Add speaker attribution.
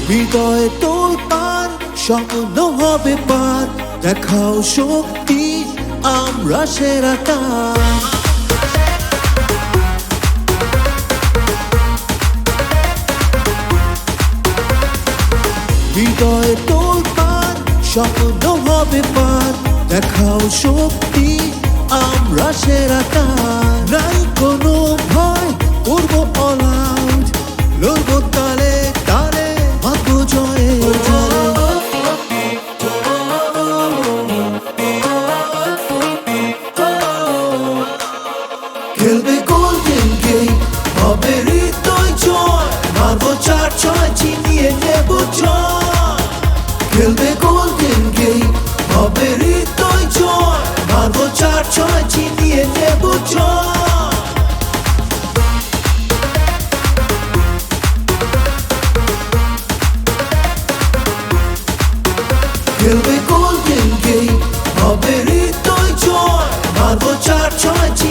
Speaker 1: হৃদয়ে তোর পার স্বপ্ন হবে পার, দেখাও শক্তি আমরা সেরা তার। হৃদয়ে তোর পার স্বপ্ন হবে পার, দেখাও শক্তি আমরা সেরা তার। নাই কোনো ভয়, করবো অল আউট, লড়বো তালে তালে, ভাগ্য জয়ে জয়ে। খেলবে গোল্ডেন গেট, হবে হৃদয় জয়, মারবো 4-6 ছিনিয়ে নেব জয়। খেলবে গোল্ডেন গেট, হবে হৃদয় জয়, মারবো 4-6 ছিনিয়ে নেব জয়। খেলবে গোল্ডেন গেট, হবে হৃদয় জয়, মারবো 4-6